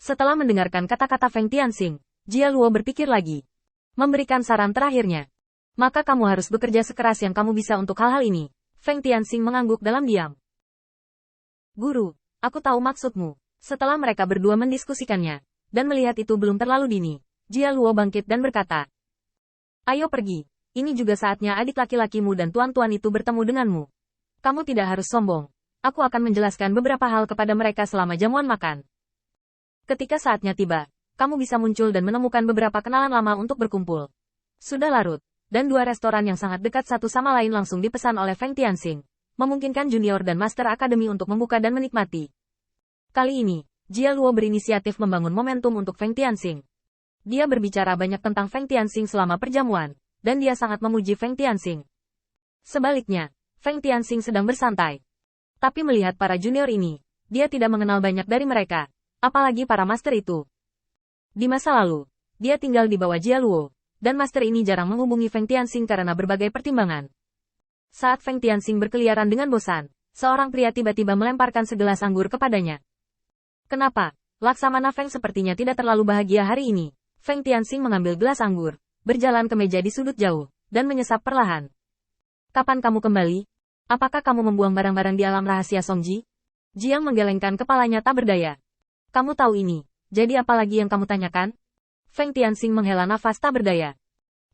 Setelah mendengarkan kata-kata Feng Tianxing, Jia Luo berpikir lagi. Memberikan saran terakhirnya. Maka kamu harus bekerja sekeras yang kamu bisa untuk hal-hal ini. Feng Tianxing mengangguk dalam diam. Guru, aku tahu maksudmu. Setelah mereka berdua mendiskusikannya, dan melihat itu belum terlalu dini, Jia Luo bangkit dan berkata, ayo pergi. Ini juga saatnya adik laki-lakimu dan tuan-tuan itu bertemu denganmu. Kamu tidak harus sombong. Aku akan menjelaskan beberapa hal kepada mereka selama jamuan makan. Ketika saatnya tiba, kamu bisa muncul dan menemukan beberapa kenalan lama untuk berkumpul. Sudah larut, dan dua restoran yang sangat dekat satu sama lain langsung dipesan oleh Feng Tianxing, memungkinkan junior dan master akademi untuk membuka dan menikmati. Kali ini, Jia Luo berinisiatif membangun momentum untuk Feng Tianxing. Dia berbicara banyak tentang Feng Tianxing selama perjamuan, dan dia sangat memuji Feng Tianxing. Sebaliknya, Feng Tianxing sedang bersantai. Tapi melihat para junior ini, dia tidak mengenal banyak dari mereka. Apalagi para master itu. Di masa lalu, dia tinggal di bawah Jia Luo, dan master ini jarang menghubungi Feng Tianxing karena berbagai pertimbangan. Saat Feng Tianxing berkeliaran dengan bosan, seorang pria tiba-tiba melemparkan segelas anggur kepadanya. Kenapa? Laksamana Feng sepertinya tidak terlalu bahagia hari ini. Feng Tianxing mengambil gelas anggur, berjalan ke meja di sudut jauh, dan menyesap perlahan. Kapan kamu kembali? Apakah kamu membuang barang-barang di alam rahasia Songji? Jiang menggelengkan kepalanya tak berdaya. Kamu tahu ini, jadi apa lagi yang kamu tanyakan? Feng Tianxing menghela nafas tak berdaya.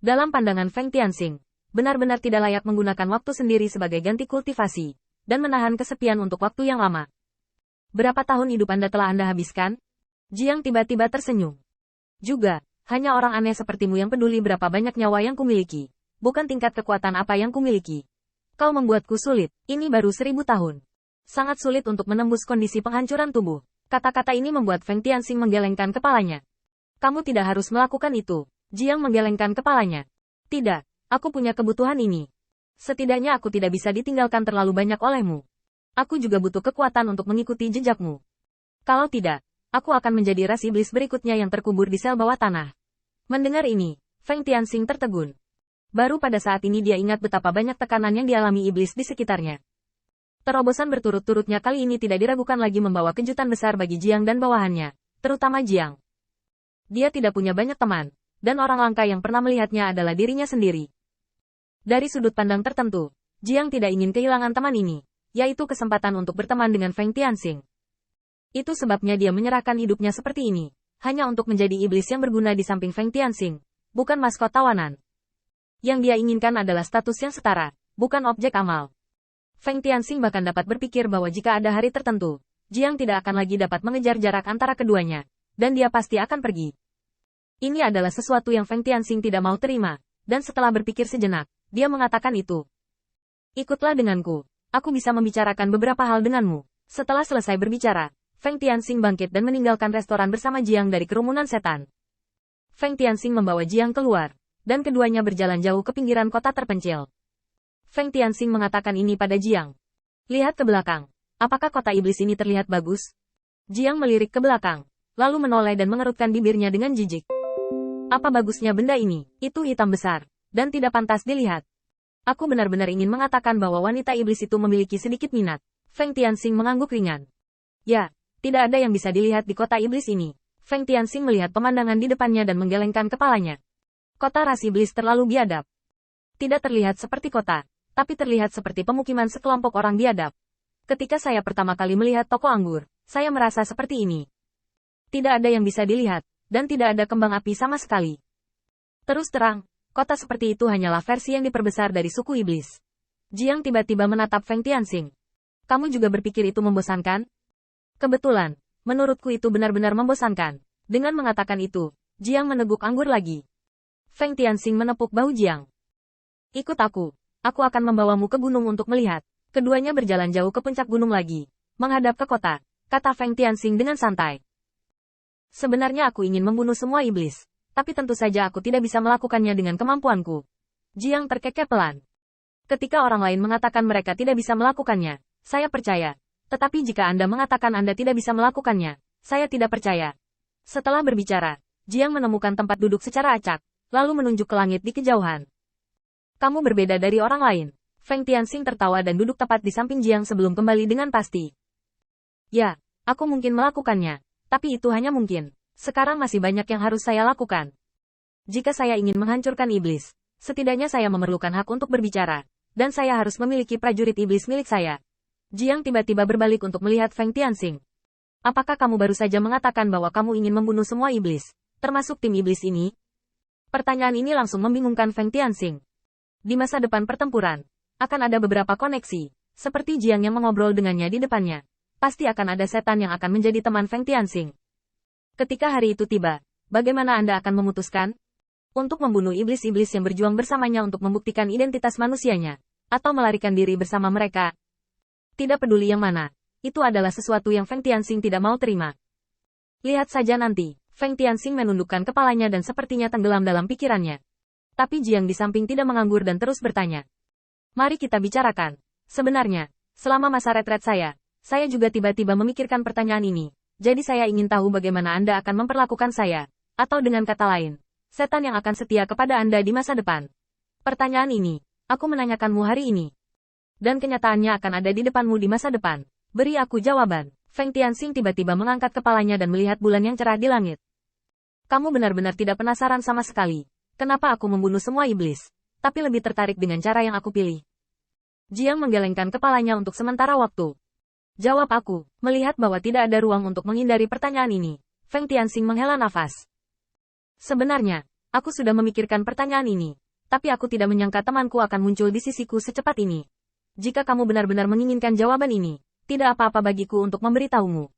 Dalam pandangan Feng Tianxing, benar-benar tidak layak menggunakan waktu sendiri sebagai ganti kultivasi, dan menahan kesepian untuk waktu yang lama. Berapa tahun hidup Anda telah Anda habiskan? Jiang tiba-tiba tersenyum. Juga, hanya orang aneh sepertimu yang peduli berapa banyak nyawa yang kumiliki, bukan tingkat kekuatan apa yang kumiliki. Kau membuatku sulit, ini baru 1000 tahun. Sangat sulit untuk menembus kondisi penghancuran tubuh. Kata-kata ini membuat Feng Tianxing menggelengkan kepalanya. Kamu tidak harus melakukan itu. Jiang menggelengkan kepalanya. Tidak, aku punya kebutuhan ini. Setidaknya aku tidak bisa ditinggalkan terlalu banyak olehmu. Aku juga butuh kekuatan untuk mengikuti jejakmu. Kalau tidak, aku akan menjadi ras iblis berikutnya yang terkubur di sel bawah tanah. Mendengar ini, Feng Tianxing tertegun. Baru pada saat ini dia ingat betapa banyak tekanan yang dialami iblis di sekitarnya. Terobosan berturut-turutnya kali ini tidak diragukan lagi membawa kejutan besar bagi Jiang dan bawahannya, terutama Jiang. Dia tidak punya banyak teman, dan orang langka yang pernah melihatnya adalah dirinya sendiri. Dari sudut pandang tertentu, Jiang tidak ingin kehilangan teman ini, yaitu kesempatan untuk berteman dengan Feng Tianxing. Itu sebabnya dia menyerahkan hidupnya seperti ini, hanya untuk menjadi iblis yang berguna di samping Feng Tianxing, bukan maskot tawanan. Yang dia inginkan adalah status yang setara, bukan objek amal. Feng Tianxing bahkan dapat berpikir bahwa jika ada hari tertentu, Jiang tidak akan lagi dapat mengejar jarak antara keduanya, dan dia pasti akan pergi. Ini adalah sesuatu yang Feng Tianxing tidak mau terima, dan setelah berpikir sejenak, dia mengatakan itu. Ikutlah denganku, aku bisa membicarakan beberapa hal denganmu. Setelah selesai berbicara, Feng Tianxing bangkit dan meninggalkan restoran bersama Jiang dari kerumunan setan. Feng Tianxing membawa Jiang keluar, dan keduanya berjalan jauh ke pinggiran kota terpencil. Feng Tianxing mengatakan ini pada Jiang. Lihat ke belakang. Apakah kota iblis ini terlihat bagus? Jiang melirik ke belakang, lalu menoleh dan mengerutkan bibirnya dengan jijik. Apa bagusnya benda ini? Itu hitam besar, dan tidak pantas dilihat. Aku benar-benar ingin mengatakan bahwa wanita iblis itu memiliki sedikit minat. Feng Tianxing mengangguk ringan. Ya, tidak ada yang bisa dilihat di kota iblis ini. Feng Tianxing melihat pemandangan di depannya dan menggelengkan kepalanya. Kota ras iblis terlalu biadab. Tidak terlihat seperti kota, tapi terlihat seperti pemukiman sekelompok orang biadab. Ketika saya pertama kali melihat toko anggur, saya merasa seperti ini. Tidak ada yang bisa dilihat, dan tidak ada kembang api sama sekali. Terus terang, kota seperti itu hanyalah versi yang diperbesar dari suku iblis. Jiang tiba-tiba menatap Feng Tianxing. Kamu juga berpikir itu membosankan? Kebetulan, menurutku itu benar-benar membosankan. Dengan mengatakan itu, Jiang meneguk anggur lagi. Feng Tianxing menepuk bahu Jiang. Ikut aku. Aku akan membawamu ke gunung untuk melihat. Keduanya berjalan jauh ke puncak gunung lagi, menghadap ke kota, kata Feng Tianxing dengan santai. Sebenarnya aku ingin membunuh semua iblis, tapi tentu saja aku tidak bisa melakukannya dengan kemampuanku. Jiang terkekeh pelan. Ketika orang lain mengatakan mereka tidak bisa melakukannya, saya percaya. Tetapi jika Anda mengatakan Anda tidak bisa melakukannya, saya tidak percaya. Setelah berbicara, Jiang menemukan tempat duduk secara acak, lalu menunjuk ke langit di kejauhan. Kamu berbeda dari orang lain. Feng Tianxing tertawa dan duduk tepat di samping Jiang sebelum kembali dengan pasti. Ya, aku mungkin melakukannya, Tapi itu hanya mungkin. Sekarang masih banyak yang harus saya lakukan. Jika saya ingin menghancurkan iblis, setidaknya saya memerlukan hak untuk berbicara. Dan saya harus memiliki prajurit iblis milik saya. Jiang tiba-tiba berbalik untuk melihat Feng Tianxing. Apakah kamu baru saja mengatakan bahwa kamu ingin membunuh semua iblis, termasuk tim iblis ini? Pertanyaan ini langsung membingungkan Feng Tianxing. Di masa depan pertempuran, akan ada beberapa koneksi, seperti Jiang yang mengobrol dengannya di depannya. Pasti akan ada setan yang akan menjadi teman Feng Tianxing. Ketika hari itu tiba, bagaimana Anda akan memutuskan? Untuk membunuh iblis-iblis yang berjuang bersamanya untuk membuktikan identitas manusianya, atau melarikan diri bersama mereka? Tidak peduli yang mana, itu adalah sesuatu yang Feng Tianxing tidak mau terima. Lihat saja nanti, Feng Tianxing menundukkan kepalanya dan sepertinya tenggelam dalam pikirannya. Tapi Jiang di samping tidak menganggur dan terus bertanya. Mari kita bicarakan. Sebenarnya, selama masa retret saya juga tiba-tiba memikirkan pertanyaan ini. Jadi saya ingin tahu bagaimana Anda akan memperlakukan saya. Atau dengan kata lain, setan yang akan setia kepada Anda di masa depan. Pertanyaan ini, aku menanyakanmu hari ini. Dan kenyataannya akan ada di depanmu di masa depan. Beri aku jawaban. Feng Tianxing tiba-tiba mengangkat kepalanya dan melihat bulan yang cerah di langit. Kamu benar-benar tidak penasaran sama sekali. Kenapa aku membunuh semua iblis? Tapi lebih tertarik dengan cara yang aku pilih. Jiang menggelengkan kepalanya untuk sementara waktu. Jawab aku, melihat bahwa tidak ada ruang untuk menghindari pertanyaan ini. Feng Tianxing menghela nafas. Sebenarnya, aku sudah memikirkan pertanyaan ini. Tapi aku tidak menyangka temanku akan muncul di sisiku secepat ini. Jika kamu benar-benar menginginkan jawaban ini, tidak apa-apa bagiku untuk memberitahumu.